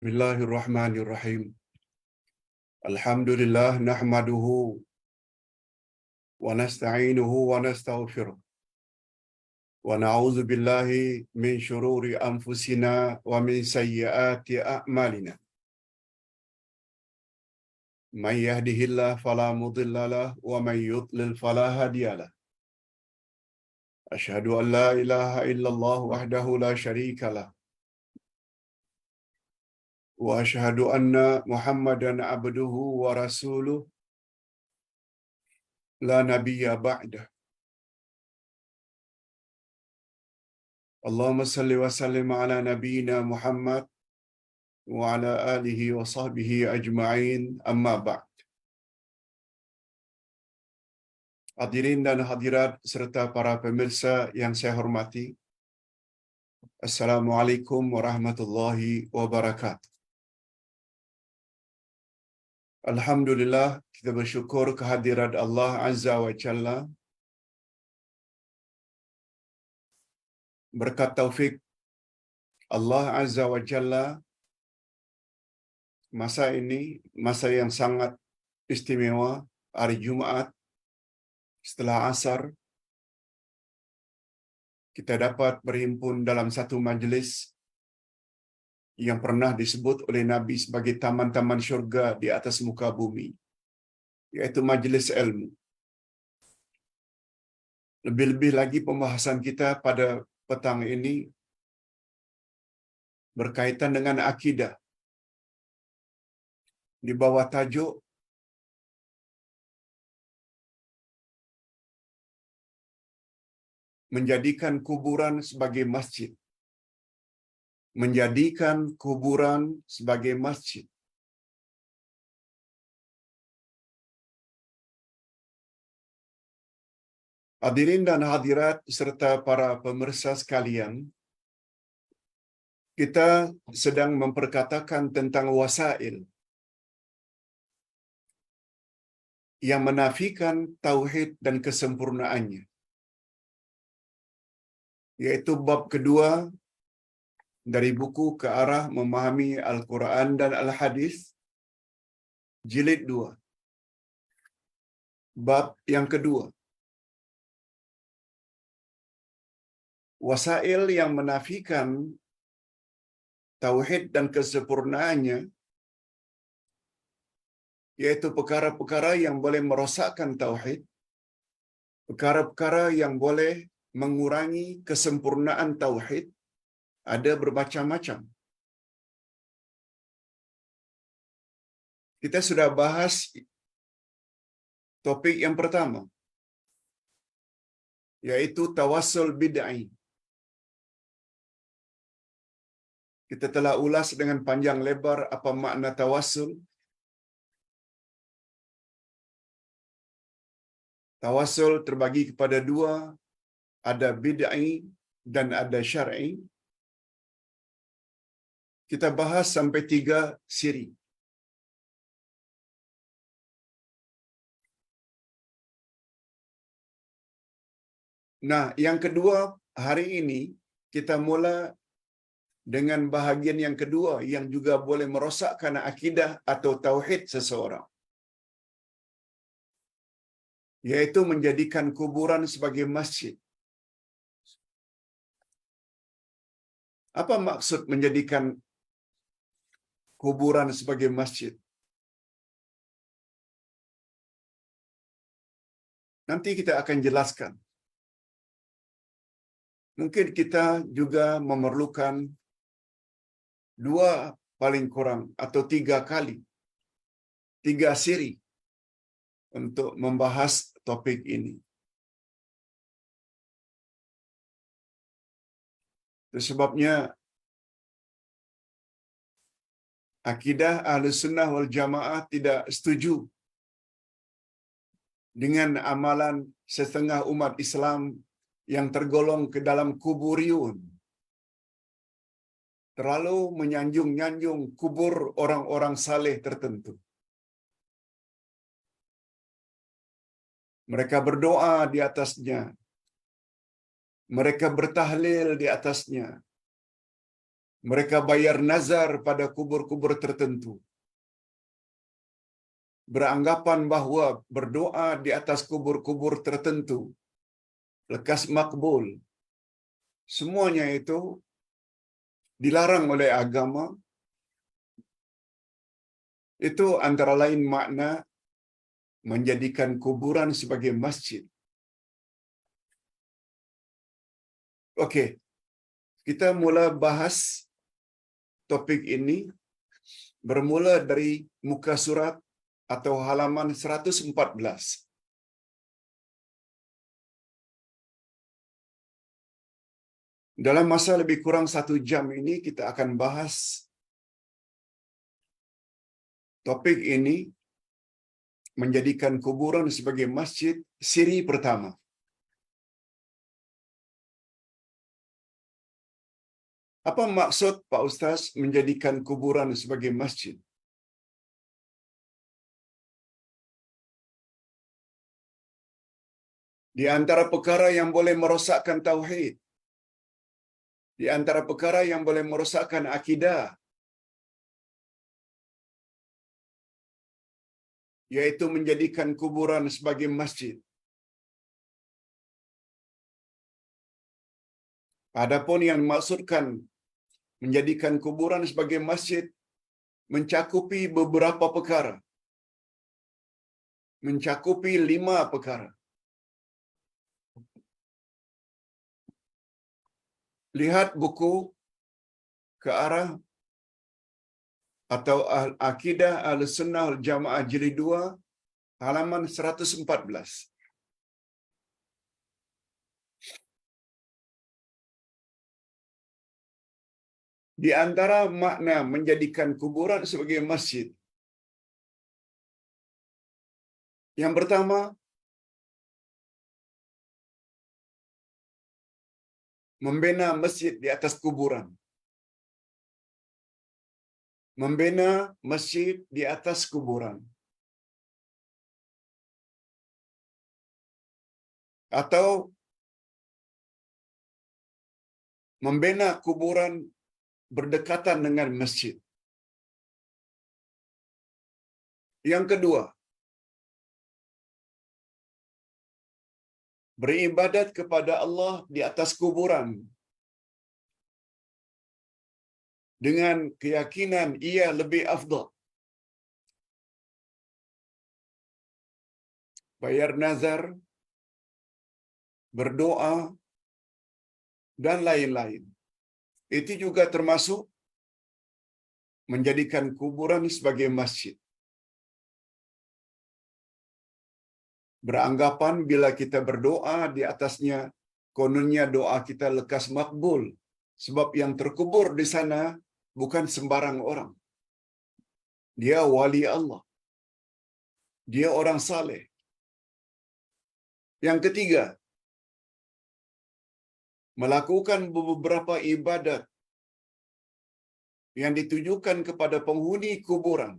Bismillahirrahmanirrahim. Alhamdulillah nahmaduhu wa nasta'inuhu wa nastaghfiruh. Wa na'udzu billahi min shururi anfusina wa min sayyiati a'malina. Man yahdihillahu fala mudilla lahu wa man yudlil fala hadiya lahu. Asyhadu an la ilaha illallah wahdahu la syarika lahu wa asyhadu anna Muhammadan abduhu wa rasuluh la nabiyya ba'dah. Allahumma salli wa sallim ala nabiyyina Muhammad wa ala alihi wa sahbihi ajma'in, amma ba'd. Hadirin dan hadirat serta para pemirsa yang saya hormati, Assalamualaikum warahmatullahi wabarakatuh. Alhamdulillah, kita bersyukur kehadirat Allah Azza wa Jalla. Berkat taufik Allah Azza wa Jalla, masa ini masa yang sangat istimewa, hari Jumaat setelah asar, kita dapat berhimpun dalam satu majlis yang pernah disebut oleh Nabi sebagai taman-taman syurga di atas muka bumi, yaitu majlis ilmu. Lebih-lebih lagi pembahasan kita pada petang ini berkaitan dengan akidah di bawah tajuk menjadikan kuburan sebagai masjid. Menjadikan kuburan sebagai masjid. Hadirin dan hadirat serta para pemirsa sekalian, kita sedang memperkatakan tentang wasail yang menafikan tauhid dan kesempurnaannya, yaitu bab kedua dari buku Ke Arah Memahami Al-Quran dan Al-Hadis, jilid 2. Bab yang kedua, wasail yang menafikan tauhid dan kesempurnaannya, yaitu perkara-perkara yang boleh merosakkan tauhid, perkara-perkara yang boleh mengurangi kesempurnaan tauhid, ada bermacam-macam. Kita sudah bahas topik yang pertama, yaitu tawassul bid'ah. Kita telah ulas dengan panjang lebar apa makna tawassul. Tawassul terbagi kepada dua, ada bid'ah dan ada syar'i. Kita bahas sampai 3 siri. Nah, yang kedua, hari ini kita mula dengan bahagian yang kedua yang juga boleh merosakkan akidah atau tauhid seseorang, yaitu menjadikan kuburan sebagai masjid. Apa maksud menjadikan kuburan sebagai masjid? Nanti kita akan jelaskan. Mungkin kita juga memerlukan 2 paling kurang atau 3 kali, 3 siri untuk membahas topik ini. Itu sebabnya akidah Ahlussunnah wal Jamaah tidak setuju dengan amalan setengah umat Islam yang tergolong ke dalam kuburiun, terlalu menyanjung-nyanjung kubur orang-orang saleh tertentu. Mereka berdoa di atasnya, mereka bertahlil di atasnya, Mereka bayar nazar pada kubur-kubur tertentu. Beranggapan bahawa berdoa di atas kubur-kubur tertentu lekas makbul. Semuanya itu dilarang oleh agama. Itu antara lain makna menjadikan kuburan sebagai masjid. Okey, kita mula bahas topik ini bermula dari muka surat atau halaman 114. Dalam masa lebih kurang 1 jam ini kita akan bahas topik ini, menjadikan kuburan sebagai masjid, siri pertama. Apa maksud Pak Ustaz menjadikan kuburan sebagai masjid? Di antara perkara yang boleh merosakkan tauhid, di antara perkara yang boleh merosakkan akidah, yaitu menjadikan kuburan sebagai masjid. Adapun yang dimaksudkan menjadikan kuburan sebagai masjid mencakupi beberapa perkara. Mencakupi 5 perkara. Lihat buku ke arah atau Akidah Ahlussunnah wal Jamaah Jilid 2 halaman 114. Di antara makna menjadikan kuburan sebagai masjid, yang pertama, membina masjid di atas kuburan. Membina masjid di atas kuburan. Atau membina kuburan berdekatan dengan masjid. Yang kedua, beribadat kepada Allah di atas kuburan dengan keyakinan ia lebih afdal. Bayar nazar, berdoa, dan lain-lain. Itu juga termasuk menjadikan kuburan sebagai masjid. Beranggapan bila kita berdoa di atasnya, kononnya doa kita lekas makbul. Sebab yang terkubur di sana bukan sembarang orang. Dia wali Allah. Dia orang saleh. Yang ketiga, melakukan beberapa ibadat yang ditujukan kepada penghuni kuburan.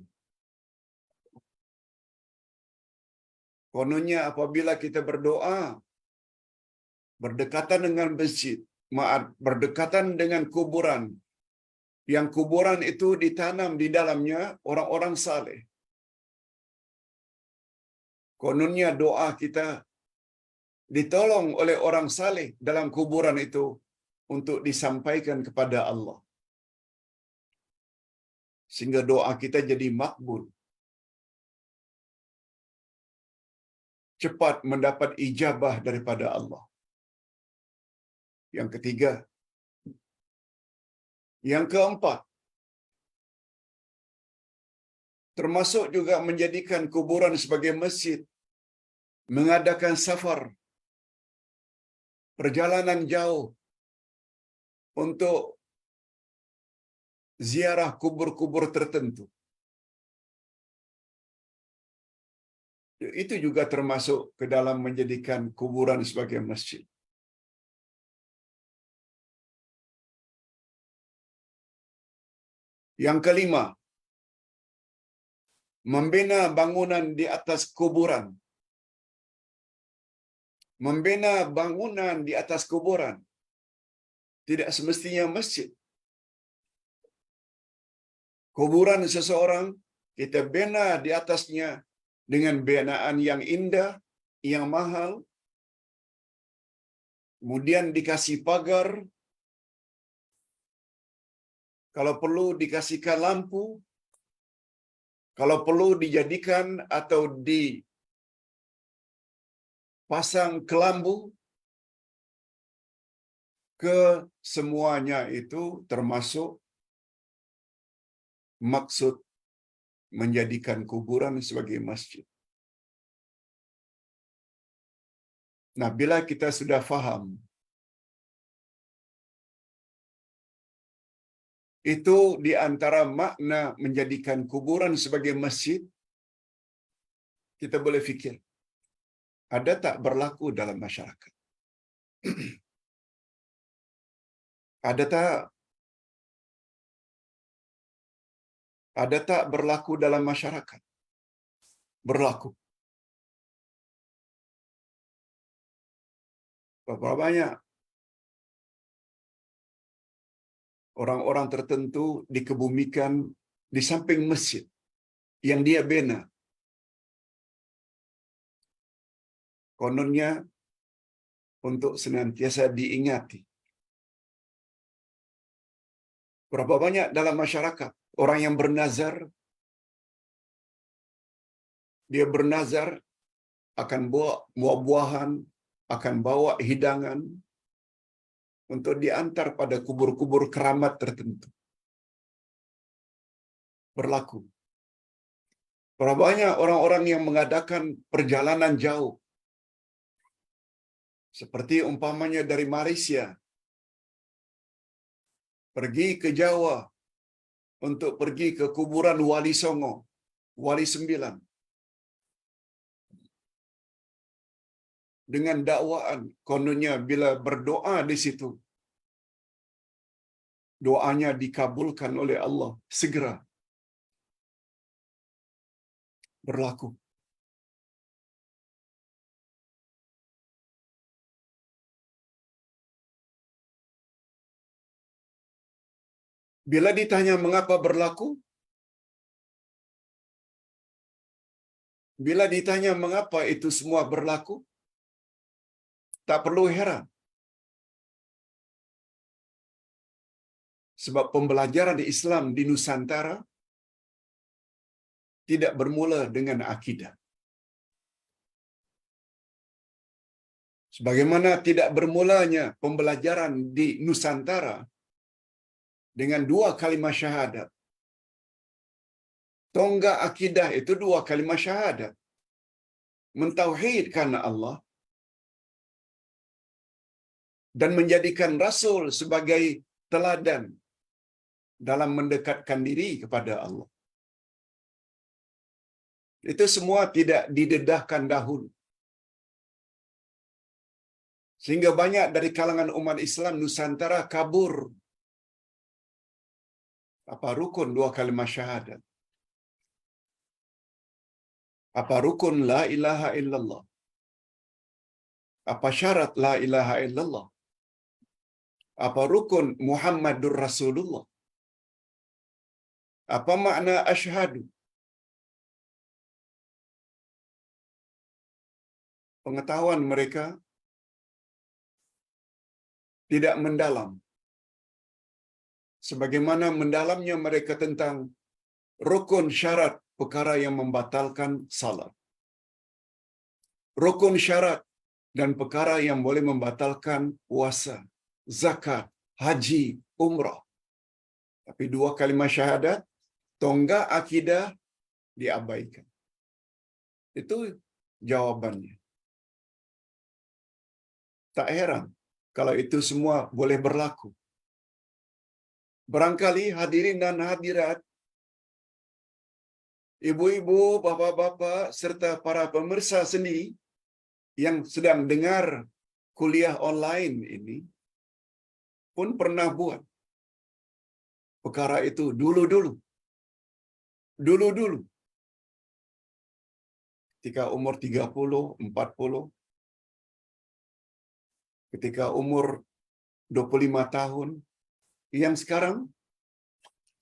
Kononnya apabila kita berdoa berdekatan dengan masjid, berdekatan dengan kuburan, yang kuburan itu ditanam di dalamnya orang-orang saleh. Kononnya doa kita ditolong oleh orang saleh dalam kuburan itu untuk disampaikan kepada Allah. Sehingga doa kita jadi makbul. Cepat mendapat ijabah daripada Allah. Yang ketiga. Yang keempat, termasuk juga menjadikan kuburan sebagai masjid, mengadakan safar, perjalanan jauh untuk ziarah kubur-kubur tertentu. Itu juga termasuk ke dalam menjadikan kuburan sebagai masjid. Yang kelima, membina bangunan di atas kuburan. Membina bangunan di atas kuburan tidak semestinya masjid. Kuburan seseorang kita bina di atasnya dengan binaan yang indah, yang mahal, kemudian dikasih pagar, kalau perlu dikasihkan lampu, kalau perlu dijadikan atau dipasang kelambu, ke semuanya itu termasuk maksud menjadikan kuburan sebagai masjid. Nah, bila kita sudah faham itu di antara makna menjadikan kuburan sebagai masjid, kita boleh fikir, ada tak berlaku dalam masyarakat? Ada tak berlaku dalam masyarakat? Berlaku. Berapa banyak orang-orang tertentu dikebumikan di samping masjid yang dia bina. Kononnya untuk senantiasa diingati. Berapa banyak dalam masyarakat orang yang bernazar, dia bernazar akan bawa buah-buahan, akan bawa hidangan untuk diantar pada kubur-kubur keramat tertentu. Berlaku. Berapa banyak orang-orang yang mengadakan perjalanan jauh, seperti umpamanya dari Malaysia, pergi ke Jawa untuk pergi ke kuburan Wali Songo, Wali Sembilan, dengan dakwaan kononnya bila berdoa di situ, doanya dikabulkan oleh Allah segera. Berlaku. Bila ditanya mengapa berlaku, bila ditanya mengapa itu semua berlaku, tak perlu heran. Sebab pembelajaran Islam di Nusantara tidak bermula dengan akidah. Sebagaimana tidak bermulanya pembelajaran di Nusantara dengan 2 kalimat syahadat. Tonggak akidah itu 2 kalimat syahadat. Mentauhidkan Allah dan menjadikan Rasul sebagai teladan dalam mendekatkan diri kepada Allah. Itu semua tidak didedahkan dahulu. Sehingga banyak dari kalangan umat Islam Nusantara kabur. Apa rukun 2 kalimat syahadat? Apa rukun la ilaha illallah? Apa syarat la ilaha illallah? Apa rukun Muhammadur Rasulullah? Apa makna asyhadu? Pengetahuan mereka tidak mendalam. Sebagaimana mendalamnya mereka tentang rukun syarat perkara yang membatalkan salat. Rukun syarat dan perkara yang boleh membatalkan puasa, zakat, haji, umrah. Tapi 2 kalimat syahadat, tonggak akidah diabaikan. Itu jawabannya. Tak heran kalau itu semua boleh berlaku. Barangkali hadirin dan hadirat, ibu-ibu, bapa-bapa, serta para pemirsa sendiri yang sedang dengar kuliah online ini pun pernah buat perkara itu dulu-dulu. Dulu-dulu. Ketika umur 30, 40, ketika umur 25 tahun, yang sekarang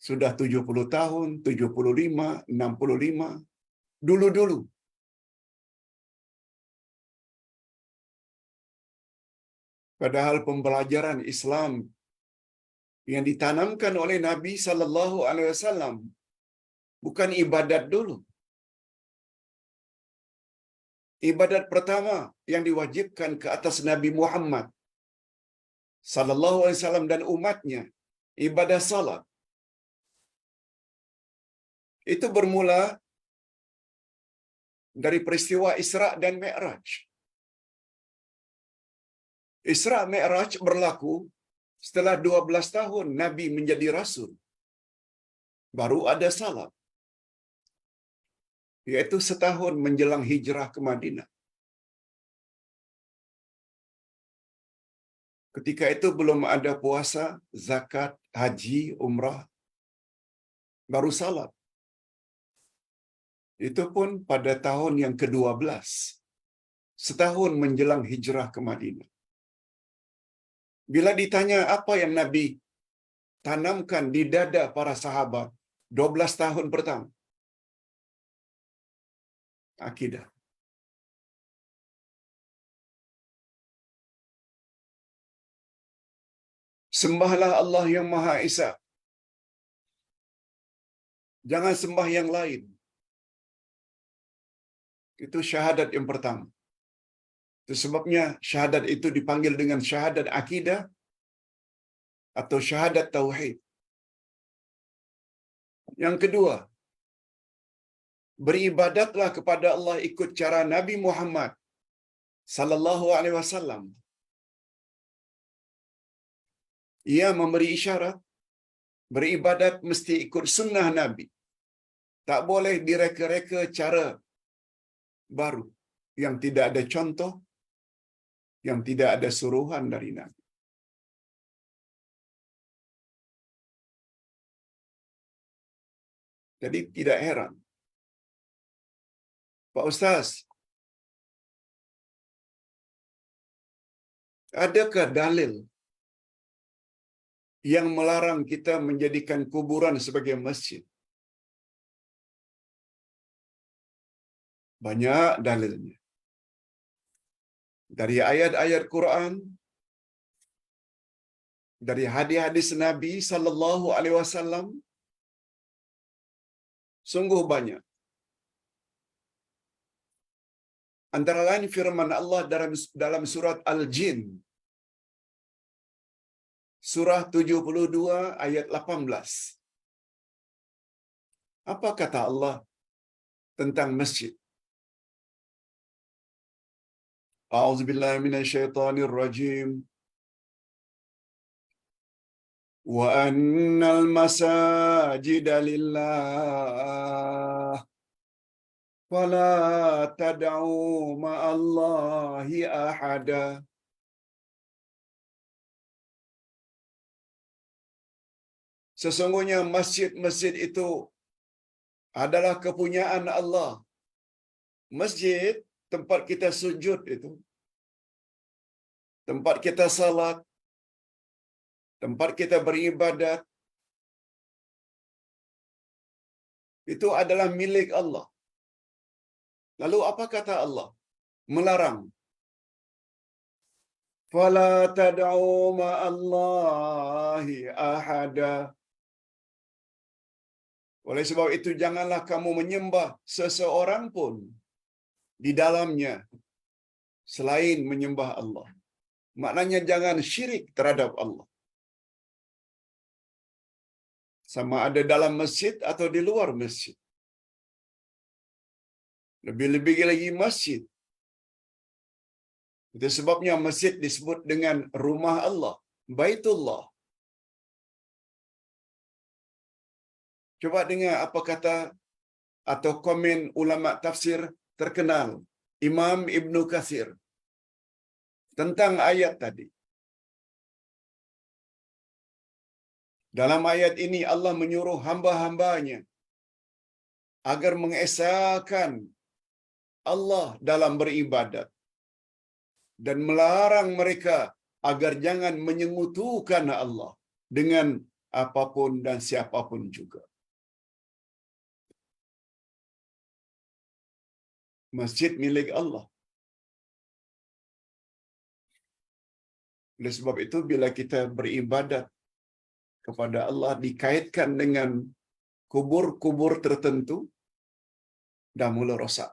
Sudah 70 tahun, 75, 65, dulu-dulu. Padahal pembelajaran Islam yang ditanamkan oleh Nabi sallallahu alaihi wasallam bukan ibadat dulu. Ibadat pertama yang diwajibkan ke atas Nabi Muhammad sallallahu alaihi wasallam dan umatnya, ibadah salat. Itu bermula dari peristiwa Isra dan Mi'raj. Isra Mi'raj berlaku setelah 12 tahun Nabi menjadi rasul. Baru ada salat. Yaitu setahun menjelang hijrah ke Madinah. Ketika itu belum ada puasa, zakat, haji, umrah. Baru salat. Itu pun pada tahun yang ke-12. Setahun menjelang hijrah ke Madinah. Bila ditanya apa yang Nabi tanamkan di dada para sahabat 12 tahun pertama? Akidah. Sembahlah Allah yang Maha Esa. Jangan sembah yang lain. Itu syahadat yang pertama. Itu sebabnya syahadat itu dipanggil dengan syahadat akidah atau syahadat tauhid. Yang kedua, beribadatlah kepada Allah ikut cara Nabi Muhammad sallallahu alaihi wasallam. Ia memberi isyarat beribadat mesti ikut sunnah Nabi. Tak boleh direka-reka cara baru yang tidak ada contoh, yang tidak ada suruhan dari Nabi. Jadi tidak heran. Pak Ustaz, adakah dalil yang melarang kita menjadikan kuburan sebagai masjid? Banyak dalilnya. Dari ayat-ayat Quran, dari hadis-hadis Nabi sallallahu alaihi wasallam, sungguh banyak. Antara lain firman Allah dalam surat Al-Jin, surah 72 ayat 18. Apa kata Allah tentang masjid? A'udzubillahi minasyaitonir rajim. Wa annal masajida lillah fala tad'u ma'allahi ahada. Sesungguhnya masjid-masjid itu adalah kepunyaan Allah. Masjid, tempat kita sujud itu, tempat kita salat, tempat kita beribadat, itu adalah milik Allah. Lalu apa kata Allah? Melarang. Fala tad'u ma'allahi ahada. Oleh sebab itu janganlah kamu menyembah seseorang pun di dalamnya selain menyembah Allah. Maknanya jangan syirik terhadap Allah. Sama ada dalam masjid atau di luar masjid. Lebih-lebih lagi masjid. Itu sebabnya masjid disebut dengan rumah Allah, Baitullah. Coba dengar apa kata atau komen ulama tafsir terkenal, Imam Ibnu Katsir, tentang ayat tadi. Dalam ayat ini Allah menyuruh hamba-hambanya agar mengesahkan Allah dalam beribadat dan melarang mereka agar jangan menyengutukan Allah dengan apapun dan siapapun juga. Masjid milik Allah. Oleh sebab itu bila kita beribadat kepada Allah dikaitkan dengan kubur-kubur tertentu, dah mula rosak.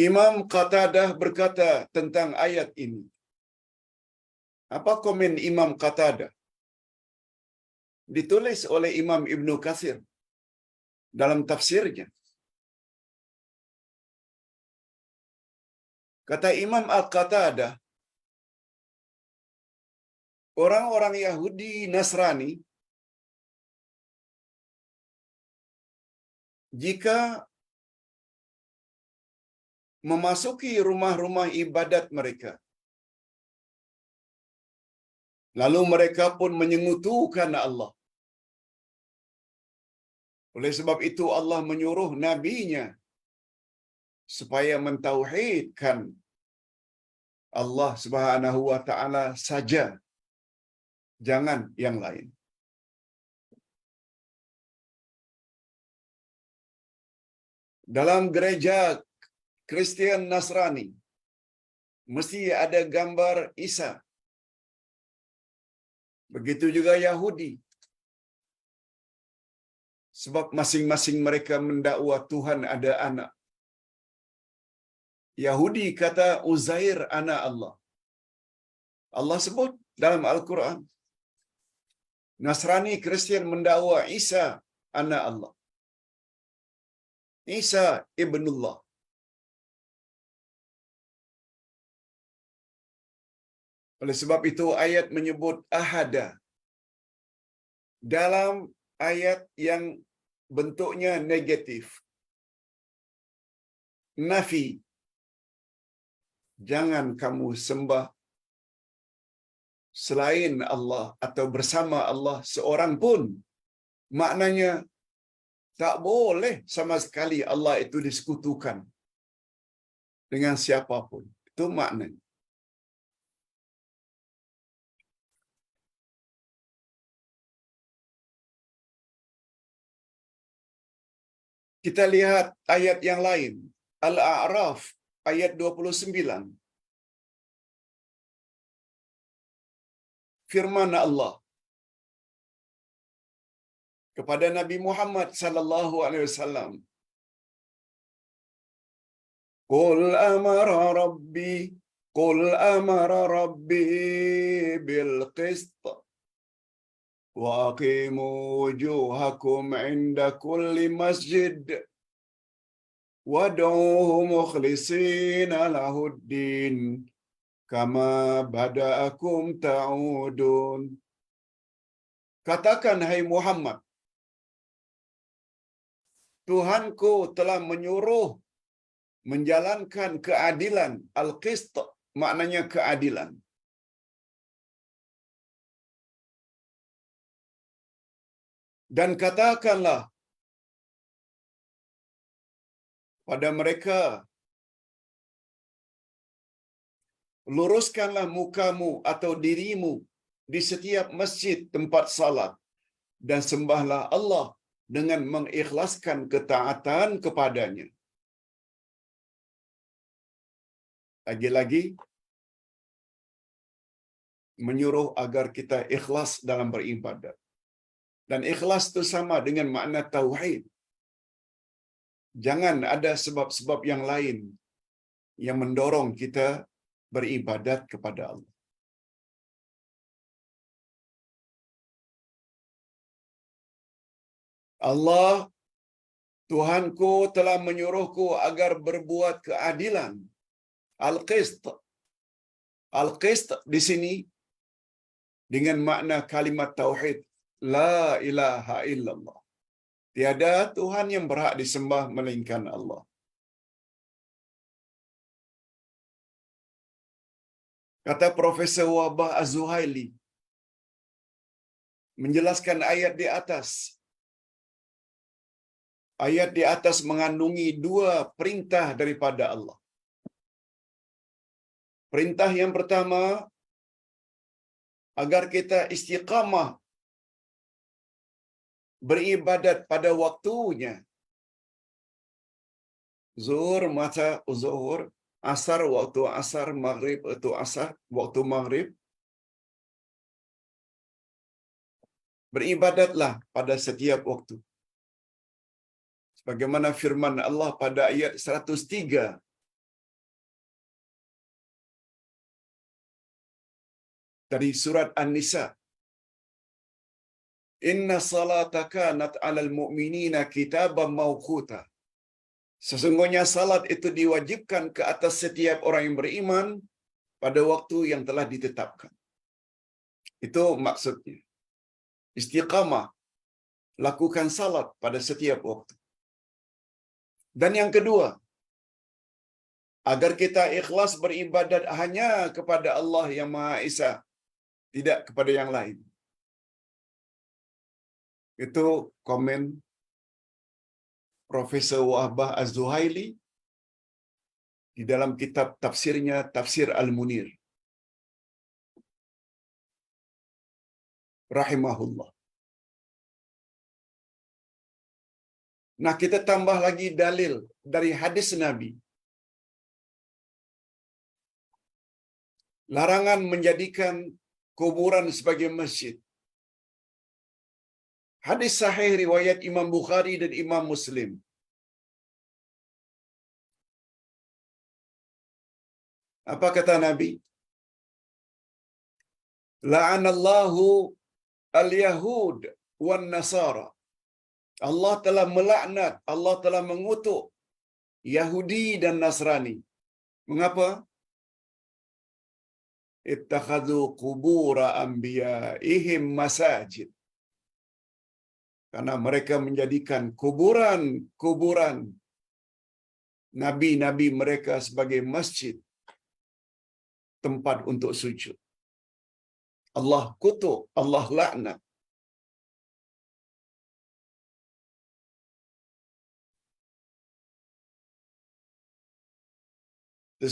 Imam Qatadah berkata tentang ayat ini. Apa komen Imam Qatadah? Ditulis oleh Imam Ibnu Katsir dalam tafsirnya. Kata Imam Al-Qatadah, orang-orang Yahudi Nasrani jika memasuki rumah-rumah ibadat mereka, lalu mereka pun menyekutukan Allah. Oleh sebab itu Allah menyuruh nabinya supaya mentauhidkan Allah Subhanahu wa taala saja, jangan yang lain. Dalam gereja Kristian Nasrani mesti ada gambar Isa. Begitu juga Yahudi. Sebab masing-masing mereka mendakwa Tuhan ada anak. Yahudi kata Uzair anak Allah. Allah sebut dalam Al-Quran. Nasrani Kristian mendakwa Isa anak Allah. Isa ibnullah. Oleh sebab itu ayat menyebut ahada. Dalam ayat yang bentuknya negatif. Nafi. Jangan kamu sembah selain Allah atau bersama Allah seorang pun. Maknanya tak boleh sama sekali Allah itu disekutukan dengan siapapun. Itu maknanya. Kita lihat ayat yang lain. Al-A'raf ayat 29. Firman Allah kepada Nabi Muhammad sallallahu alaihi wasallam. Qul amara rabbi bil qist wa aqimu wujuhakum 'inda kulli masjid wad'uhu mukhlishina lahuddin kama bada'akum ta'udun. Katakan hai Muhammad, Tuhanku telah menyuruh menjalankan keadilan. Al-Qist maknanya keadilan. Dan katakanlah pada mereka, luruskanlah mukamu atau dirimu di setiap masjid tempat salat dan sembahlah Allah dengan mengikhlaskan ketaatan kepadanya. Lagi-lagi menyuruh agar kita ikhlas dalam beribadat. Dan ikhlas itu sama dengan makna tauhid. Jangan ada sebab-sebab yang lain yang mendorong kita beribadat kepada Allah. Allah, Tuhanku telah menyuruhku agar berbuat keadilan. Al-Qist. Al-Qist di sini dengan makna kalimat tauhid. La ilaha illallah. Tiada Tuhan yang berhak disembah melainkan Allah. Kata Profesor Wabah Az-Zuhaili menjelaskan ayat di atas. Ayat di atas mengandungi dua perintah daripada Allah. Perintah yang pertama, agar kita istiqamah beribadat pada waktunya. Zuhur masa zuhur, asar waktu asar, maghrib waktu asar, waktu maghrib. Beribadatlah pada setiap waktu. Sebagaimana firman Allah pada ayat 103 dari surat An-Nisa. Inna salata kanat 'alal mu'minina kitaban mawquta. Sesungguhnya salat itu diwajibkan ke atas setiap orang yang beriman pada waktu yang telah ditetapkan. Itu maksudnya. Istiqamah, lakukan salat pada setiap waktu. Dan yang kedua, agar kita ikhlas beribadat hanya kepada Allah yang Maha Esa, tidak kepada yang lain. Itu komen Profesor Wahbah Az-Zuhaili di dalam kitab tafsirnya Tafsir Al-Munir. Rahimahullah. Nah, kita tambah lagi dalil dari hadis Nabi. Larangan menjadikan kuburan sebagai masjid. Hadis sahih riwayat Imam Bukhari dan Imam Muslim. Apa kata Nabi? La'anallahu al-Yahud wan Nasara. Allah telah melaknat, Allah telah mengutuk Yahudi dan Nasrani. Mengapa? Ittakhadhu qubura anbiya'ihim masajid. Karena mereka menjadikan kuburan nabi-nabi mereka sebagai masjid, tempat untuk sujud. Allah kutuk, Allah laknat.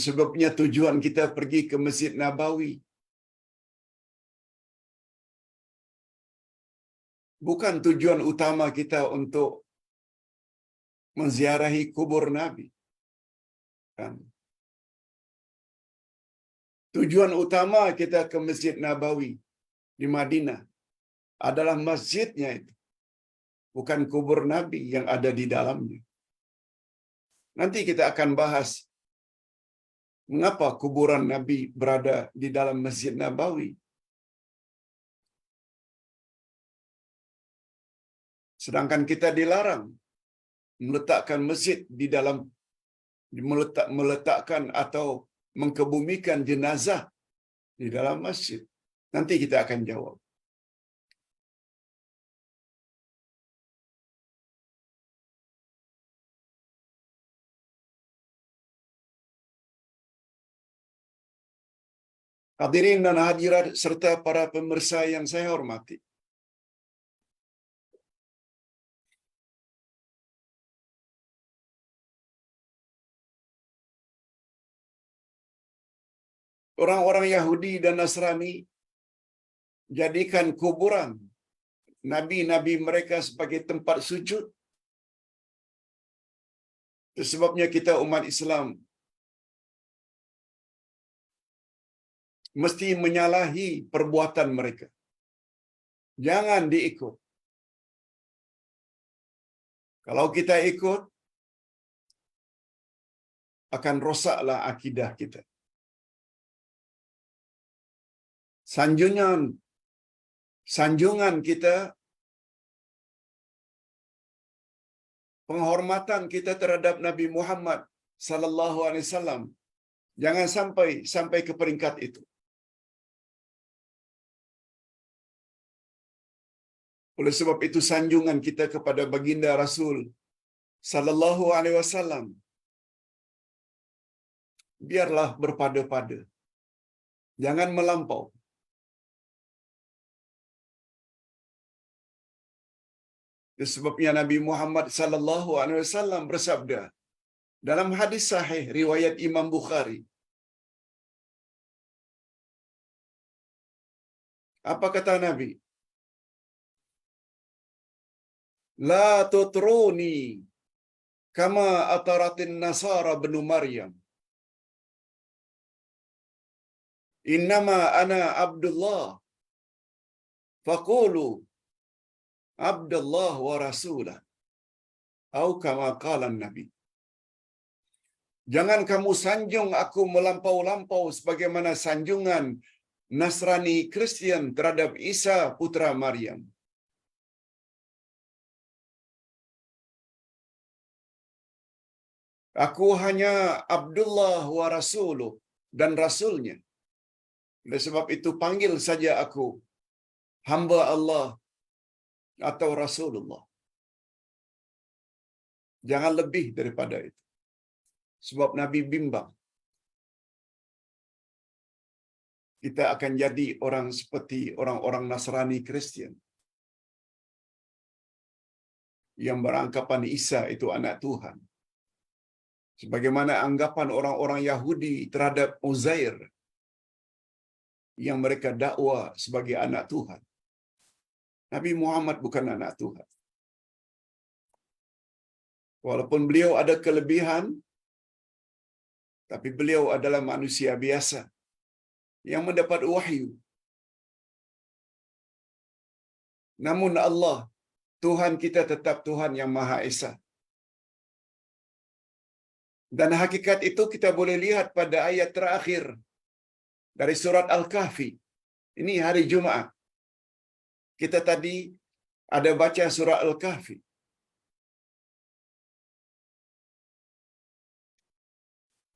Sebabnya tujuan kita pergi ke Masjid Nabawi bukan tujuan utama kita untuk menziarahi kubur Nabi. Kan? Tujuan utama kita ke Masjid Nabawi di Madinah adalah masjidnya itu, bukan kubur Nabi yang ada di dalamnya. Nanti kita akan bahas mengapa kuburan Nabi berada di dalam Masjid Nabawi. Sedangkan kita dilarang meletakkan masjid di dalam meletakkan atau mengkebumikan jenazah di dalam masjid. Nanti kita akan jawab. Hadirin dan hadirat serta para pemirsa yang saya hormati. Orang-orang Yahudi dan Nasrani jadikan kuburan nabi-nabi mereka sebagai tempat sujud. Itu sebabnya kita umat Islam mesti menyalahi perbuatan mereka. Jangan diikut. Kalau kita ikut, akan rosaklah akidah kita. Sanjungan kita, penghormatan kita terhadap Nabi Muhammad sallallahu alaihi wasallam jangan sampai ke peringkat itu. Oleh sebab itu sanjungan kita kepada baginda Rasul sallallahu alaihi wasallam biarlah berpada-pada. Jangan melampau. Sebabnya Nabi Muhammad sallallahu alaihi wasallam bersabda dalam hadis sahih riwayat Imam Bukhari, Apa kata Nabi? La tutruni kama ataratin nasara benu Maryam. Innama ana Abdullah. Faqulu Abdullah wa rasulah. Atau kama qala Nabi. Jangan kamu sanjung aku melampau-lampau sebagaimana sanjungan Nasrani Kristian terhadap Isa putra Maryam. Aku hanya Abdullah wa Rasuluh dan Rasulnya. Oleh sebab itu panggil saja aku hamba Allah atau Rasulullah. Jangan lebih daripada itu. Sebab Nabi bimbang. Kita akan jadi orang seperti orang-orang Nasrani Kristian yang beranggapan Isa itu anak Tuhan. Sebagaimana anggapan orang-orang Yahudi terhadap Uzair yang mereka dakwa sebagai anak Tuhan. Nabi Muhammad bukan anak Tuhan. Walaupun beliau ada kelebihan, tapi beliau adalah manusia biasa yang mendapat wahyu. Namun Allah, Tuhan kita tetap Tuhan yang Maha Esa. Dan hakikat itu kita boleh lihat pada ayat terakhir dari surat Al-Kahfi. Ini hari Jumaat. Kita tadi ada baca surah Al-Kahfi.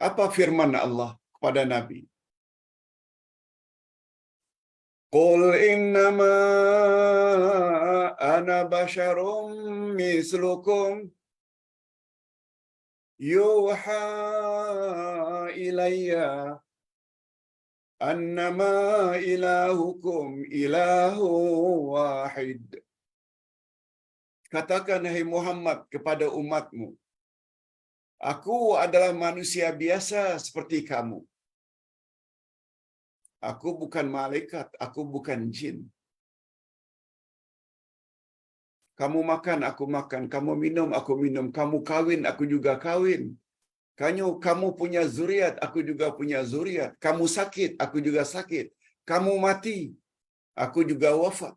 Apa firman Allah kepada Nabi? Qul innama ana basyarum mislukum yuha ilayya annama ilahukum ilahu wahid. Katakan hai Muhammad kepada umatmu, aku adalah manusia biasa seperti kamu. Aku bukan malaikat, aku bukan jin. Kamu makan, aku makan. Kamu minum, aku minum. Kamu kawin, aku juga kawin. Kamu punya zuriat, aku juga punya zuriat. Kamu sakit, aku juga sakit. Kamu mati, aku juga wafat.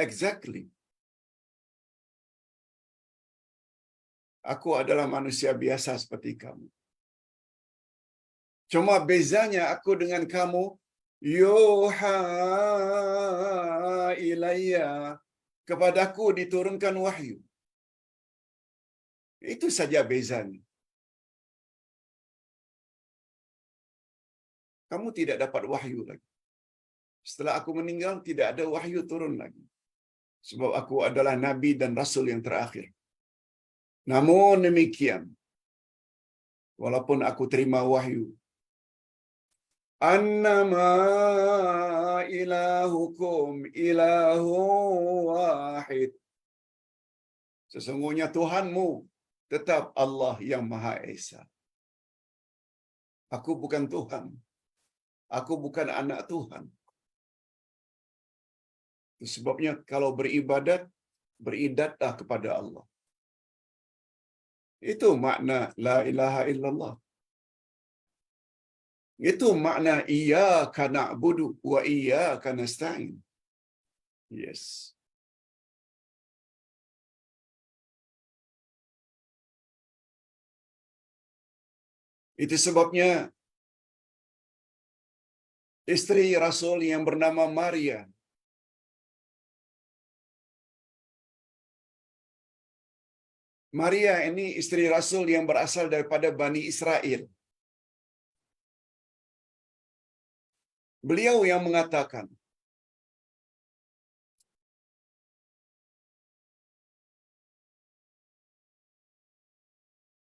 Exactly. Aku adalah manusia biasa seperti kamu. Cuma bezanya aku dengan kamu, yuha ilayya, kepadaku diturunkan wahyu. Itu saja bezanya. Kamu tidak dapat wahyu lagi. Setelah aku meninggal, tidak ada wahyu turun lagi. Sebab aku adalah Nabi dan Rasul yang terakhir. Namun demikian, walaupun aku terima wahyu, annama ilahukum ilahu wahid. Sesungguhnya Tuhanmu tetap Allah yang Maha Esa. Aku bukan Tuhan. Aku bukan anak Tuhan. Sebabnya kalau beribadat, beribadatlah kepada Allah. Itu makna la ilaha illallah. Itu makna iyyaka na'budu wa iyyaka nasta'in. Yes. Itu sebabnya istri Rasul yang bernama Maria ini istri Rasul yang berasal daripada Bani Israel. Beliau yang mengatakan,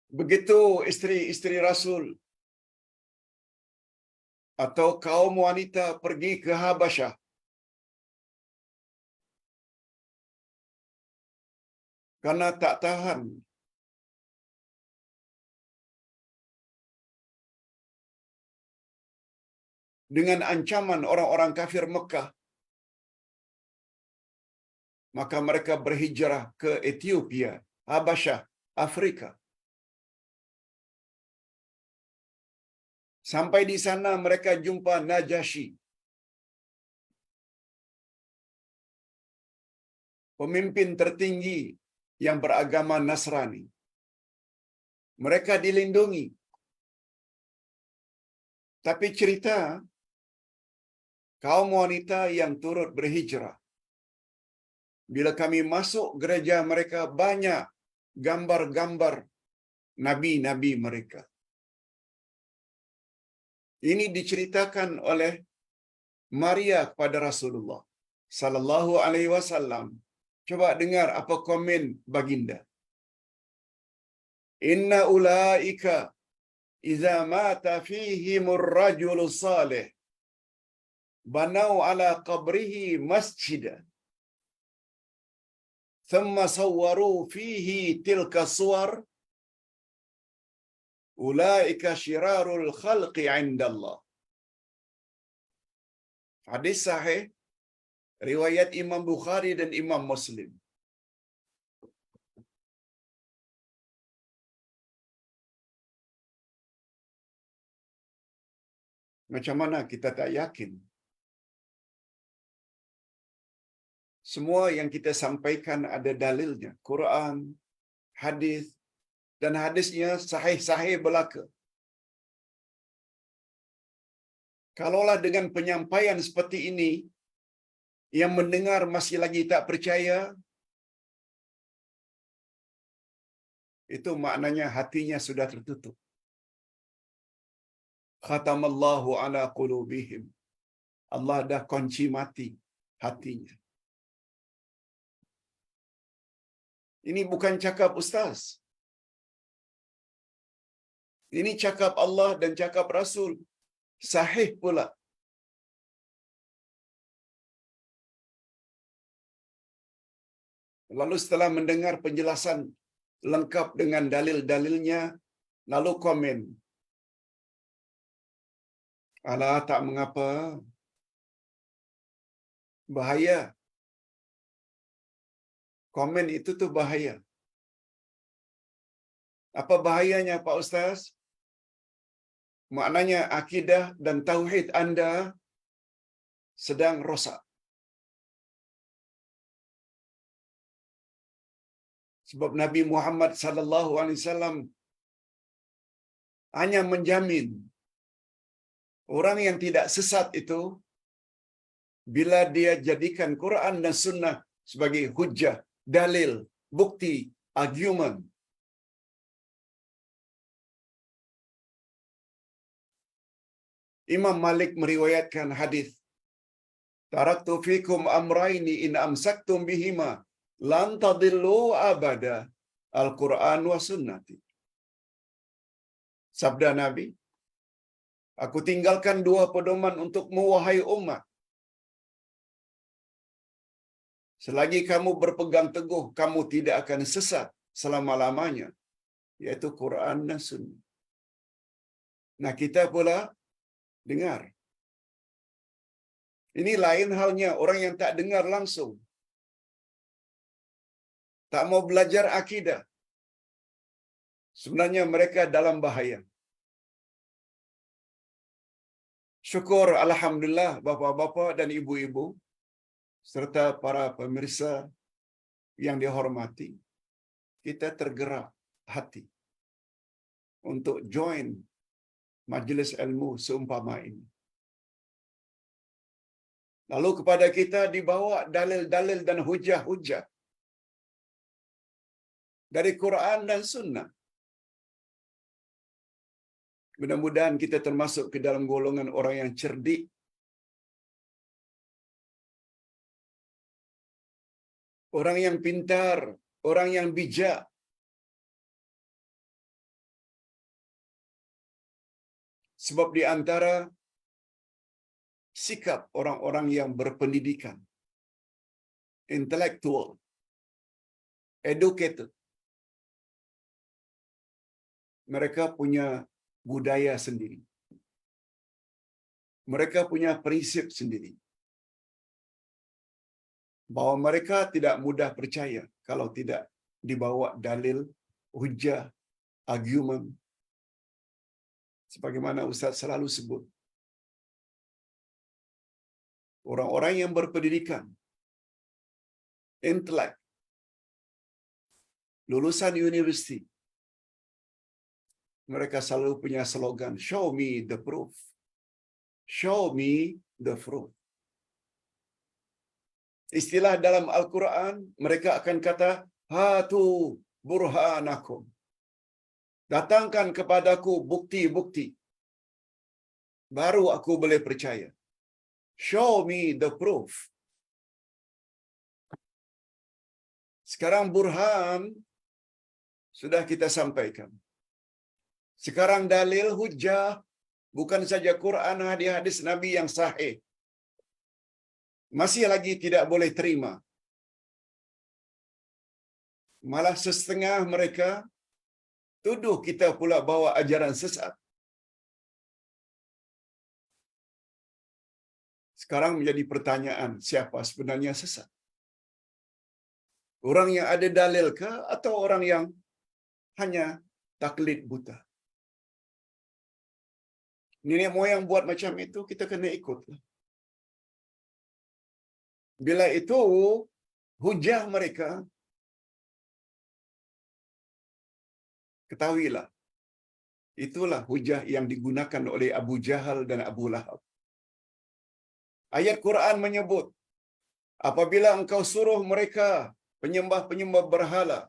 begitu istri-istri Rasul atau kaum wanita pergi ke Habasyah, karena tak tahan dengan ancaman orang-orang kafir Mekah, maka mereka berhijrah ke Ethiopia, Habasyah, Afrika. Sampai di sana mereka jumpa Najasyi, pemimpin tertinggi yang beragama Nasrani. Mereka dilindungi. Tapi cerita kaum wanita yang turut berhijrah, bila kami masuk gereja mereka, banyak gambar-gambar nabi-nabi mereka. Ini diceritakan oleh Maria kepada Rasulullah sallallahu alaihi wasallam. Coba dengar apa komen baginda. Inna ulaika idza mata fihimur rajulus salih banau ala qabrihi masjida thumma sawwaru fihi tilka suwar ulaika syirarul khalqi 'indallah. Hadis sahih riwayat Imam Bukhari dan Imam Muslim. Macam mana kita tak yakin? Semua yang kita sampaikan ada dalilnya. Quran, hadis, dan hadisnya sahih-sahih belaka. Kalaulah dengan penyampaian seperti ini, yang mendengar masih lagi tak percaya, itu maknanya hatinya sudah tertutup. Khatamallahu ala qulubihim. Allah dah kunci mati hatinya. Ini bukan cakap ustaz. Ini cakap Allah dan cakap Rasul. Sahih pula. Lalu setelah mendengar penjelasan lengkap dengan dalil-dalilnya, lalu komen. Alah, tak mengapa. Bahaya. Komen itu tuh bahaya. Apa bahayanya Pak Ustaz? Maknanya akidah dan tauhid Anda sedang rosak. Sebab Nabi Muhammad sallallahu alaihi wasallam hanya menjamin orang yang tidak sesat itu bila dia jadikan Quran dan Sunnah sebagai hujjah, dalil, bukti, argument. Imam Malik meriwayatkan hadis, taraktu fikum amraini in amsaktum bihima lan tadillu abada, Al-Quran wa sunnati. Sabda Nabi, aku tinggalkan dua pedoman untukmu wahai umat. Selagi kamu berpegang teguh, kamu tidak akan sesat selama-lamanya, yaitu Quran dan Sunnah. Nah, kita pula dengar. Ini lain halnya orang yang tak dengar langsung, tak mau belajar akidah. Sebenarnya mereka dalam bahaya. Syukur alhamdulillah bapa-bapa dan ibu-ibu serta para pemirsa yang dihormati, kita tergerak hati untuk join majlis ilmu seumpama ini. Lalu kepada kita dibawa dalil-dalil dan hujah-hujah dari Quran dan Sunnah. Mudah-mudahan kita termasuk ke dalam golongan orang yang cerdik, orang yang pintar, orang yang bijak. Sebab di antara sikap orang-orang yang berpendidikan, intellectual, educated, mereka punya budaya sendiri. Mereka punya prinsip sendiri. Bahwa mereka tidak mudah percaya kalau tidak dibawa dalil, hujah, argumen. Sebagaimana Ustaz selalu sebut. Orang-orang yang berpendidikan, intelek, lulusan universiti, mereka selalu punya slogan, show me the proof. Show me the proof. Istilah dalam Al-Quran, mereka akan kata, hatu burhanakum. Datangkan kepadaku bukti-bukti. Baru aku boleh percaya. Show me the proof. Sekarang burhan sudah kita sampaikan. Sekarang dalil hujah bukan saja Quran, hadis Nabi yang sahih. Masih lagi tidak boleh terima. Malah setengah mereka tuduh kita pula bawa ajaran sesat. Sekarang menjadi pertanyaan, siapa sebenarnya sesat? Orang yang ada dalil ke atau orang yang hanya taklid buta? Nenek moyang buat macam itu, kita kena ikutlah. Bila itu hujah mereka, ketahuilah, itulah hujah yang digunakan oleh Abu Jahal dan Abu Lahab. Ayat Quran menyebut, apabila engkau suruh mereka penyembah-penyembah berhala,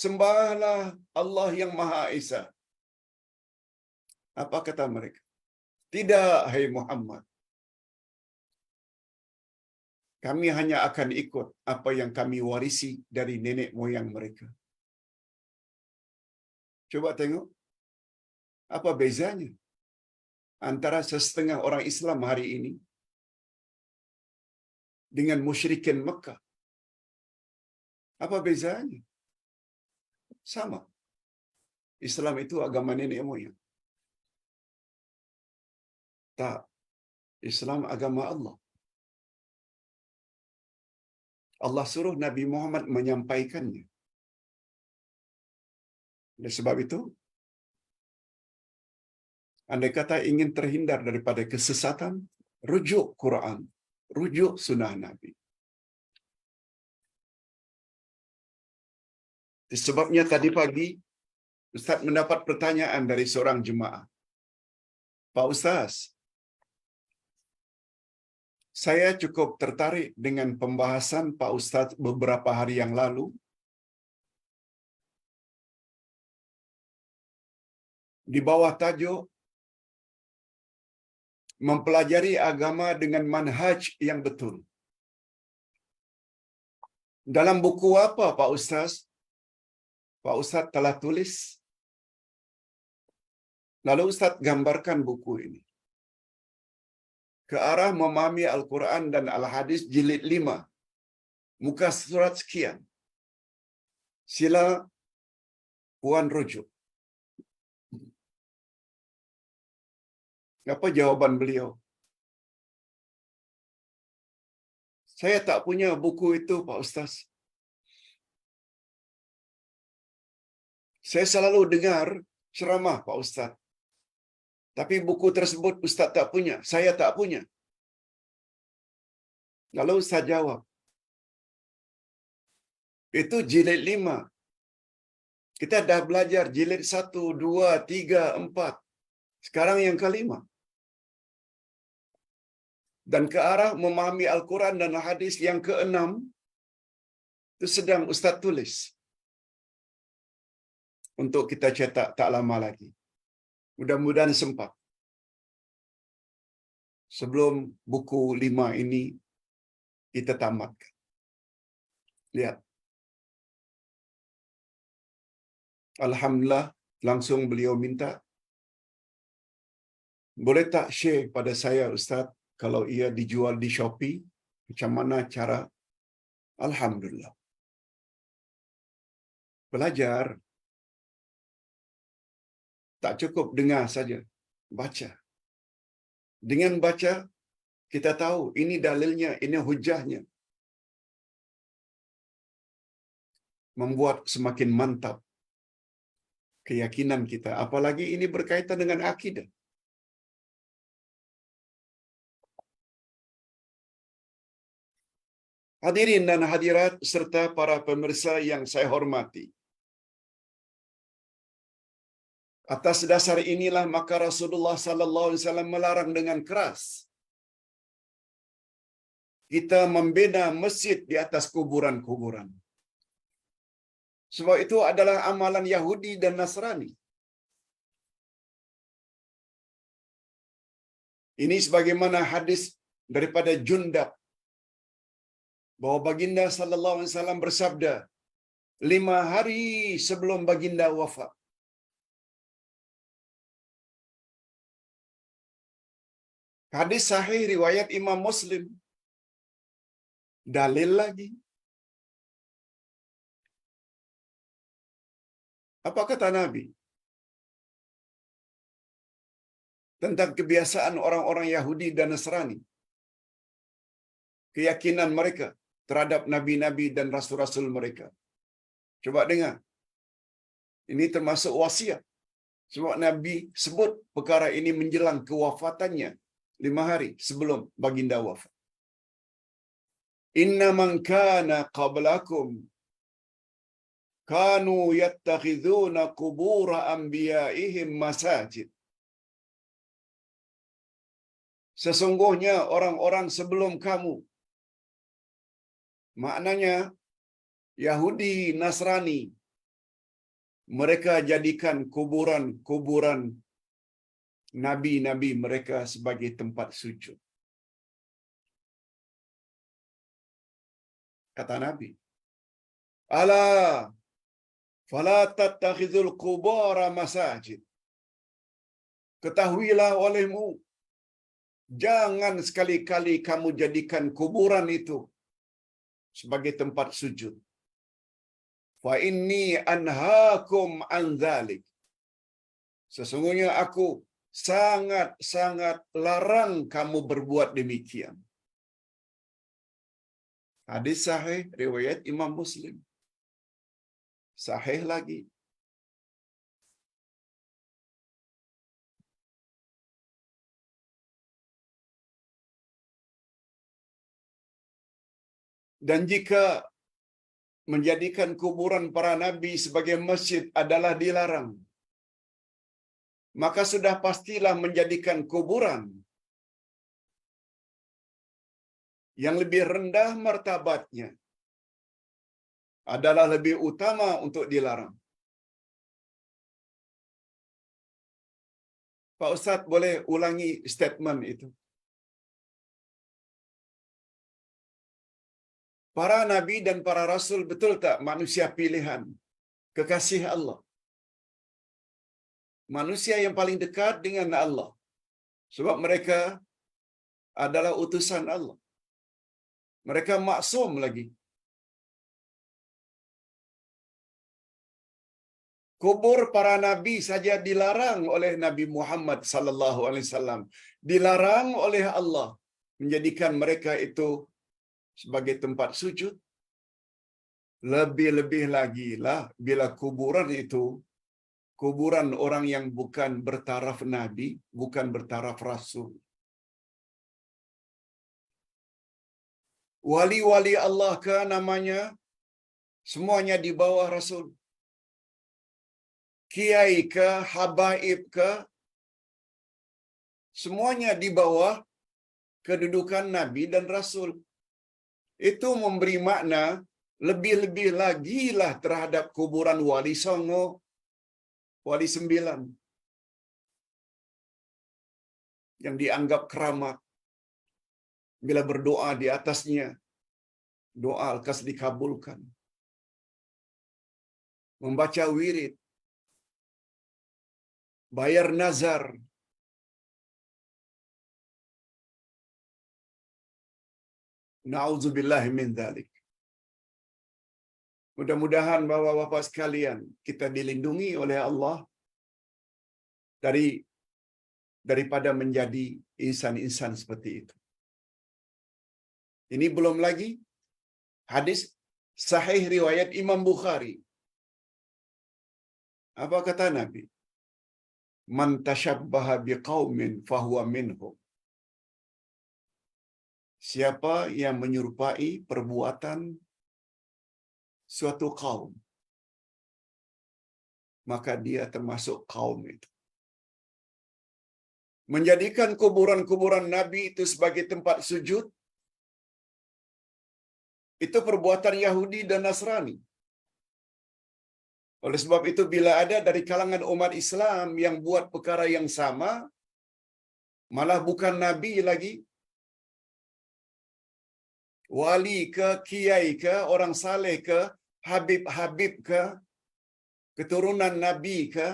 sembahlah Allah yang Maha Esa. Apa kata mereka? Tidak, hai Muhammad. Kami hanya akan ikut apa yang kami warisi dari nenek moyang mereka. Coba tengok, apa bezanya antara setengah orang Islam hari ini dengan musyrikin Mekah? Apa bezanya? Sama. Islam itu agama nenek moyang. Tak. Islam agama Allah. Allah suruh Nabi Muhammad menyampaikannya. Oleh sebab itu, andai kata ingin terhindar daripada kesesatan, rujuk Quran, rujuk sunnah Nabi. Sebabnya tadi pagi, Ustaz mendapat pertanyaan dari seorang jemaah. Pak Ustaz, saya cukup tertarik dengan pembahasan Pak Ustaz beberapa hari yang lalu di bawah tajuk mempelajari agama dengan manhaj yang betul. Dalam buku apa Pak Ustaz? Pak Ustaz telah tulis. Lalu Ustaz gambarkan buku ini. Ke arah memahami Al-Quran dan Al-Hadis jilid 5. Muka surat sekian. Sila Puan rujuk. Apa jawaban beliau? Saya tak punya buku itu, Pak Ustaz. Saya selalu dengar ceramah, Pak Ustaz. Tapi buku tersebut Ustaz tak punya. Saya tak punya. Lalu Ustaz jawab, itu jilid 5. Kita dah belajar jilid 1, 2, 3, 4. Sekarang yang kelima. Dan ke arah memahami Al-Quran dan Hadis yang ke-6, itu sedang Ustaz tulis. Untuk kita cetak tak lama lagi. Mudah-mudahan sempat. Sebelum buku 5 ini kita tamatkan. Lihat. Alhamdulillah, langsung beliau minta, boleh tak share pada saya Ustaz, kalau ia dijual di Shopee, macam mana cara? Alhamdulillah. Belajar. Tak cukup dengar saja. Baca. Dengan baca, kita tahu ini dalilnya, ini hujahnya. Membuat semakin mantap keyakinan kita. Apalagi ini berkaitan dengan akidah. Hadirin dan hadirat serta para pemirsa yang saya hormati. Atas dasar inilah maka Rasulullah sallallahu alaihi wasallam melarang dengan keras kita membina masjid di atas kuburan-kuburan. Sebab itu adalah amalan Yahudi dan Nasrani. Ini sebagaimana hadis daripada Jundab bahwa baginda sallallahu alaihi wasallam bersabda 5 hari sebelum baginda wafat. Hadis sahih riwayat Imam Muslim. Dalil lagi. Apa kata Nabi tentang kebiasaan orang-orang Yahudi dan Nasrani? Keyakinan mereka terhadap nabi-nabi dan rasul-rasul mereka. Coba dengar. Ini termasuk wasiat. Sebab Nabi sebut perkara ini menjelang kewafatannya 5 hari sebelum baginda wafat. Inna man kana qablakum kanu yattakhidhuna qubura anbiya'ihim masajid. Sesungguhnya orang-orang sebelum kamu, maknanya Yahudi, Nasrani, mereka jadikan kuburan-kuburan nabi-nabi mereka sebagai tempat sujud. Kata Nabi, ala fala tattakhidhul qubara masajid. Ketahuilah olehmu, jangan sekali-kali kamu jadikan kuburan itu sebagai tempat sujud. Fa inni anhaakum an dzalik. Sesungguhnya aku sangat-sangat larang kamu berbuat demikian. Hadis sahih riwayat Imam Muslim. Sahih lagi. Dan jika menjadikan kuburan para nabi sebagai masjid adalah dilarang, maka sudah pastilah menjadikan kuburan yang lebih rendah martabatnya adalah lebih utama untuk dilarang. Pak Ustaz boleh ulangi statement itu? Para nabi dan para rasul betul tak manusia pilihan, kekasih Allah? Manusia yang paling dekat dengan Allah. Sebab mereka adalah utusan Allah. Mereka maksum lagi. Kubur para nabi saja dilarang oleh Nabi Muhammad sallallahu alaihi wasallam. Dilarang oleh Allah menjadikan mereka itu sebagai tempat sujud. Lebih-lebih lagi lah bila kuburan itu kuburan orang yang bukan bertaraf nabi, bukan bertaraf rasul. Wali-wali Allah ke namanya, semuanya di bawah rasul. Kiai ke, habaib ke, semuanya di bawah kedudukan nabi dan rasul. Itu memberi makna lebih-lebih lagi lah terhadap kuburan Wali Songo, Wali Sembilan, yang dianggap keramat. Bila berdoa di atasnya, doa lekas dikabulkan. Membaca wirid, bayar nazar, na'udzubillahi min dzalik. Mudah-mudahan bapak-bapak sekalian kita dilindungi oleh Allah dari daripada menjadi insan-insan seperti itu. Ini belum lagi hadis sahih riwayat Imam Bukhari. Apa kata Nabi? Man tashabbaha biqaumin fahuwa minhum. Siapa yang menyerupai perbuatan suatu kaum, maka dia termasuk kaum itu. Menjadikan kuburan-kuburan Nabi itu sebagai tempat sujud, itu perbuatan Yahudi dan Nasrani. Oleh sebab itu, bila ada dari kalangan umat Islam yang buat perkara yang sama, malah bukan Nabi lagi, wali ke, kiai ke, orang saleh ke, habib-habib ke, keturunan Nabi ke,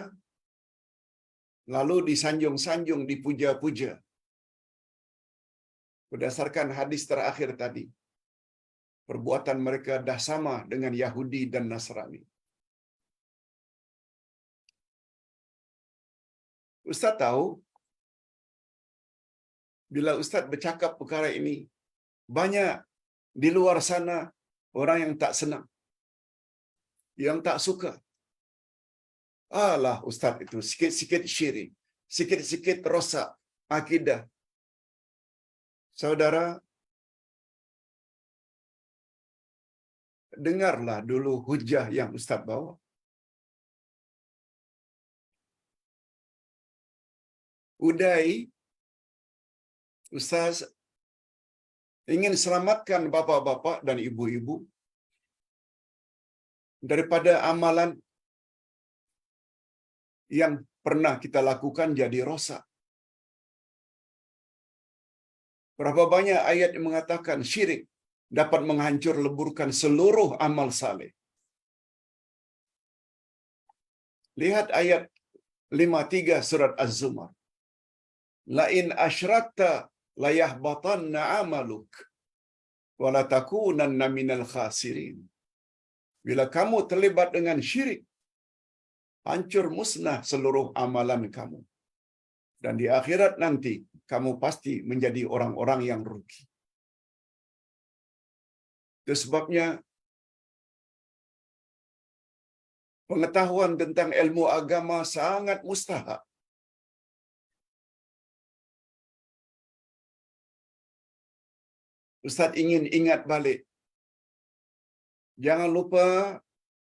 lalu disanjung-sanjung, dipuja-puja. Berdasarkan hadis terakhir tadi, perbuatan mereka dah sama dengan Yahudi dan Nasrani. Ustaz tahu, bila Ustaz bercakap perkara ini, banyak di luar sana orang yang tak senang, yang tak suka. Alah Ustaz itu sikit-sikit syirik, sikit-sikit rosak akidah. Saudara, dengarlah dulu hujah yang Ustaz bawa. Udai, Ustaz ingin selamatkan bapa-bapa dan ibu-ibu daripada amalan yang pernah kita lakukan jadi rosak. Berapa banyak ayat yang mengatakan syirik dapat menghancur leburkan seluruh amal saleh. Lihat ayat 53 surat Az-Zumar. La in asyrakta la yahbatanna amaluk wa la takunanna minal khasirin. Bila kamu terlibat dengan syirik, hancur musnah seluruh amalan kamu. Dan di akhirat nanti, kamu pasti menjadi orang-orang yang rugi. Itu sebabnya, pengetahuan tentang ilmu agama sangat mustahak. Ustaz ingin ingat balik. Jangan lupa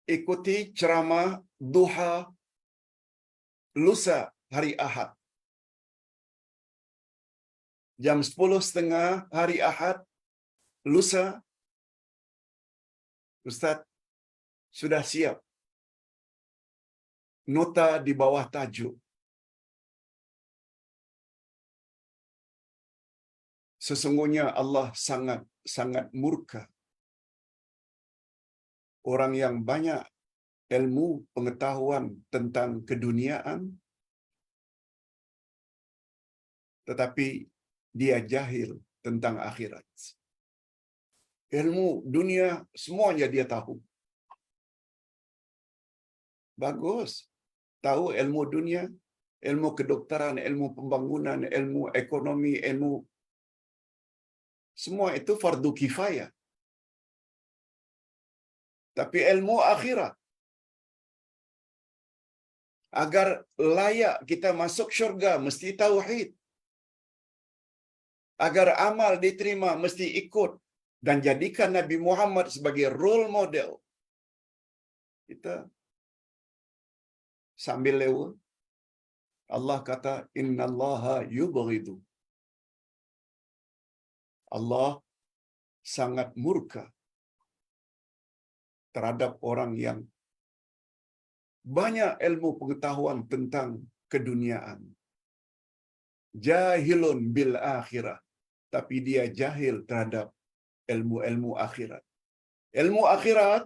ikuti ceramah duha lusa hari Ahad. Jam 10.30 hari Ahad lusa, Ustaz sudah siap nota di bawah tajuk sesungguhnya Allah sangat murka orang yang banyak ilmu pengetahuan tentang keduniaan tetapi dia jahil tentang akhirat. Ilmu dunia semuanya dia tahu. Bagus. Tahu ilmu dunia, ilmu kedokteran, ilmu pembangunan, ilmu ekonomi, ilmu semua itu fardu kifayah. Tapi ilmu akhirat, agar layak kita masuk syurga mesti tauhid. Agar amal diterima mesti ikut dan jadikan Nabi Muhammad sebagai role model. Kita sambil lewa, Allah kata innallaha yubghidu. Allah sangat murka terhadap orang yang banyak ilmu pengetahuan tentang keduniaan. Jahilun bil akhirah, tapi dia jahil terhadap ilmu-ilmu akhirat. Ilmu akhirat,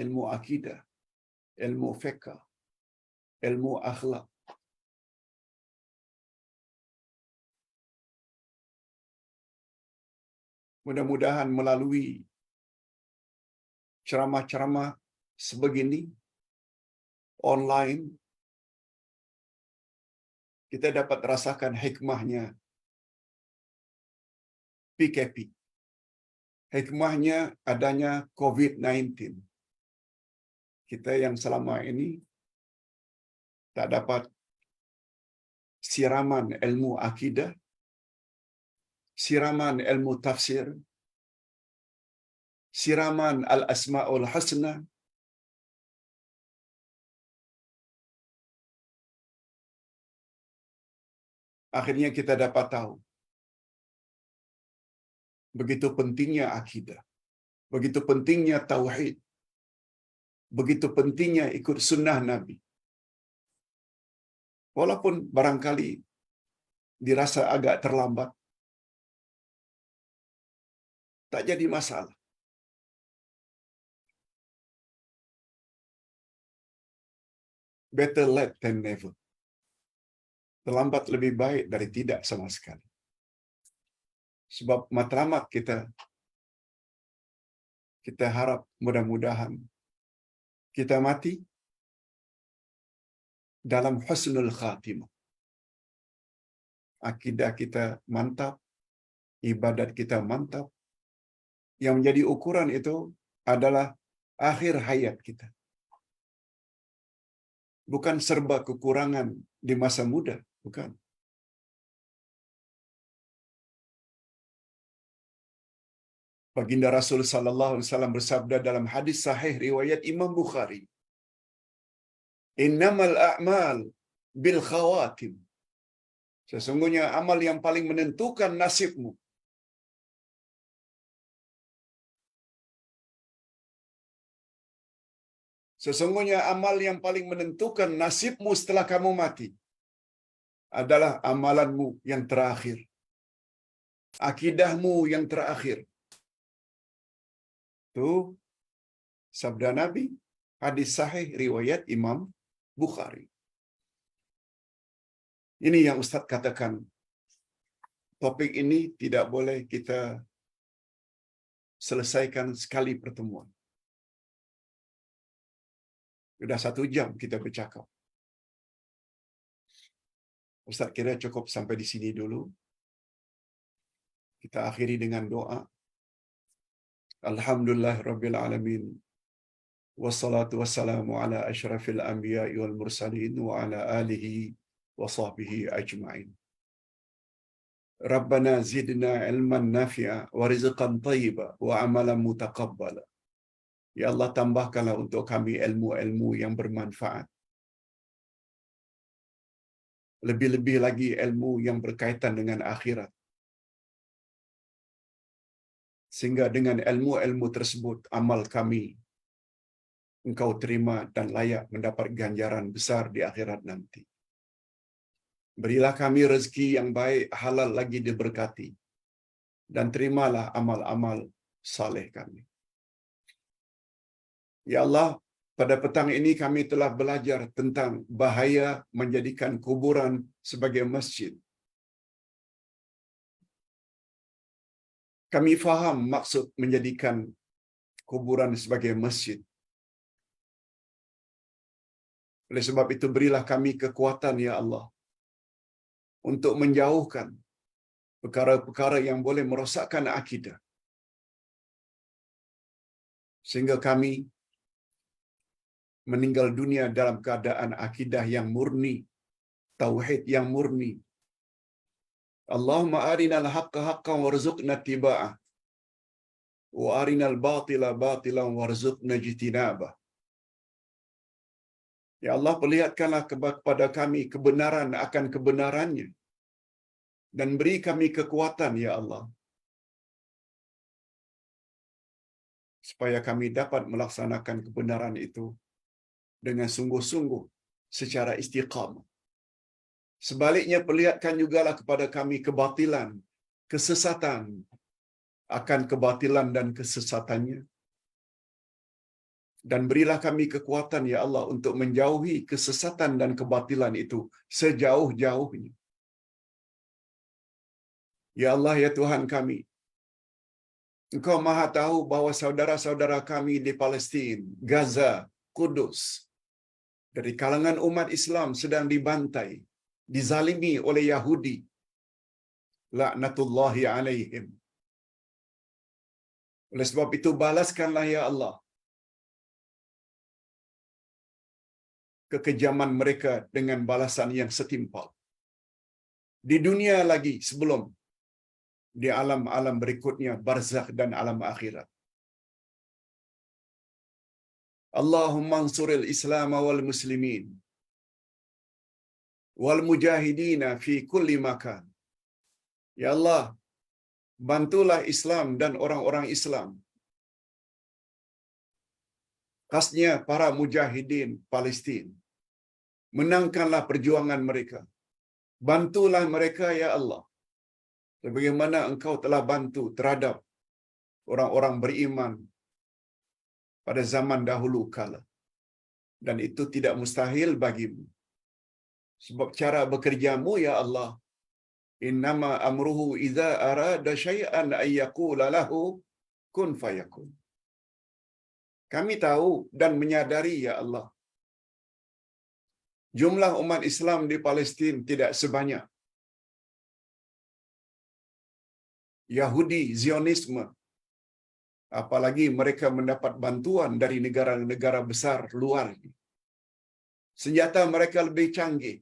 ilmu akidah, ilmu fiqh, ilmu akhlak. Mudah-mudahan melalui ceramah-ceramah sebegini online, kita dapat rasakan hikmahnya PKP. Hikmahnya adanya COVID-19. Kita yang selama ini tak dapat siraman ilmu akidah, siraman ilmu tafsir, siraman al-asma'ul husna, akhirnya kita dapat tahu begitu pentingnya akidah, begitu pentingnya tauhid, begitu pentingnya ikut sunnah Nabi. Walaupun barangkali dirasa agak terlambat, tak jadi masalah. Better late than never. Terlambat lebih baik dari tidak sama sekali. Sebab matlamat kita harap mudah-mudahan kita mati dalam husnul khatimah. Akidah kita mantap, ibadat kita mantap. Yang menjadi ukuran itu adalah akhir hayat kita. Bukan serba kekurangan di masa muda, bukan. Baginda Rasul sallallahu alaihi wasallam bersabda dalam hadis sahih riwayat Imam Bukhari, "Innamal a'mal bil khawatim." Sesungguhnya amal yang paling menentukan nasibmu Sesungguhnya amal yang paling menentukan nasibmu setelah kamu mati adalah amalanmu yang terakhir. Akidahmu yang terakhir. Itu sabda Nabi, hadis sahih riwayat Imam Bukhari. Ini yang Ustaz katakan, topik ini tidak boleh kita selesaikan sekali pertemuan. Sudah 1 jam kita bercakap. Ustaz kira cukup sampai di sini dulu. Kita akhiri dengan doa. Alhamdulillah Rabbil Alamin. Wassalatu wassalamu ala ashrafil anbiya'i wal mursalin wa ala alihi wa sahbihi ajma'in. Rabbana zidna ilman nafi'a wa rizqan tayyiba wa amalan mutaqabbala. Ya Allah, tambahkanlah untuk kami ilmu-ilmu yang bermanfaat. Lebih-lebih lagi ilmu yang berkaitan dengan akhirat. Sehingga dengan ilmu-ilmu tersebut, amal kami Engkau terima dan layak mendapat ganjaran besar di akhirat nanti. Berilah kami rezeki yang baik, halal lagi diberkati. Dan terimalah amal-amal saleh kami. Ya Allah, pada petang ini kami telah belajar tentang bahaya menjadikan kuburan sebagai masjid. Kami faham maksud menjadikan kuburan sebagai masjid. Oleh sebab itu berilah kami kekuatan ya Allah untuk menjauhkan perkara-perkara yang boleh merosakkan akidah. Sehingga kami meninggal dunia dalam keadaan akidah yang murni, tauhid yang murni. Allahumma arinal haqqa haqqan warzuqna ittiba'ah wa arinal batila batilan warzuqna ijtinabah. Ya Allah, perlihatkanlah kepada kami kebenaran akan kebenarannya dan beri kami kekuatan ya Allah supaya kami dapat melaksanakan kebenaran itu dengan sungguh-sungguh secara istiqamah. Sebaliknya perlihatkan jugalah kepada kami kebatilan, kesesatan akan kebatilan dan kesesatannya. Dan berilah kami kekuatan ya Allah untuk menjauhi kesesatan dan kebatilan itu sejauh-jauhnya. Ya Allah ya Tuhan kami, Engkau Maha tahu bahwa saudara-saudara kami di Palestin, Gaza, Kudus, dari kalangan umat Islam sedang dibantai, dizalimi oleh Yahudi, laknatullahi alaihim. Oleh sebab itu balaskanlah ya Allah kekejaman mereka dengan balasan yang setimpal. Di dunia lagi sebelum di alam-alam berikutnya, barzakh dan alam akhirat. Allahumma ansuril Islam wal muslimin wal mujahidina fi kulli makan. Ya Allah, bantulah Islam dan orang-orang Islam. Khasnya para mujahidin Palestin. Menangkanlah perjuangan mereka. Bantulah mereka ya Allah. Sebagaimana Engkau telah bantu terhadap orang-orang beriman pada zaman dahulu kala. Dan itu tidak mustahil bagimu. Sebab cara bekerjamu ya Allah, innama amruhu idza arada syai'an ay yaqula lahu kun fayakun. Kami tahu dan menyadari ya Allah, jumlah umat Islam di Palestin tidak sebanyak Yahudi Zionisme, apalagi mereka mendapat bantuan dari negara-negara besar luar. Senjata mereka lebih canggih.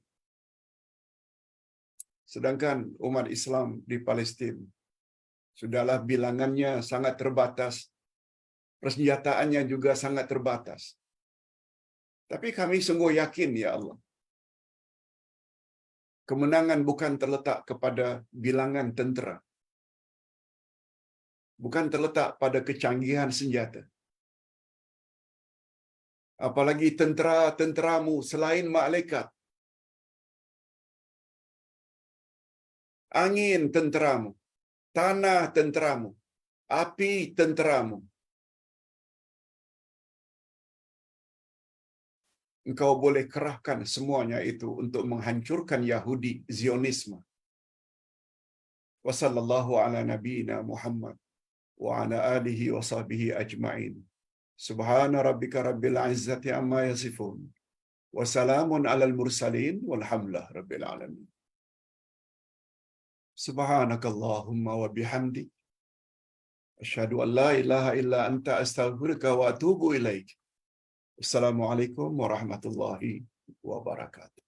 Sedangkan umat Islam di Palestin sudahlah bilangannya sangat terbatas, persenjataannya juga sangat terbatas. Tapi kami sungguh yakin ya Allah, kemenangan bukan terletak kepada bilangan tentera, bukan terletak pada kecanggihan senjata. Apalagi tentera-tenteramu selain malaikat, angin tenteramu, tanah tenteramu, api tenteramu. Engkau boleh kerahkan semuanya itu untuk menghancurkan Yahudi Zionisme. Wa sallallahu ala nabiyyina Muhammad wa ala alihi wa sahbihi ajma'in. Subhana rabbika rabbil izzati amma yasifun. Wa salamun alal mursalin walhamdulillah rabbil alamin. Subhanakallahumma wa bihamdik, asyhadu an la ilaha illa anta astaghfiruka wa atubu ilaik. Assalamualaikum warahmatullahi wabarakatuh.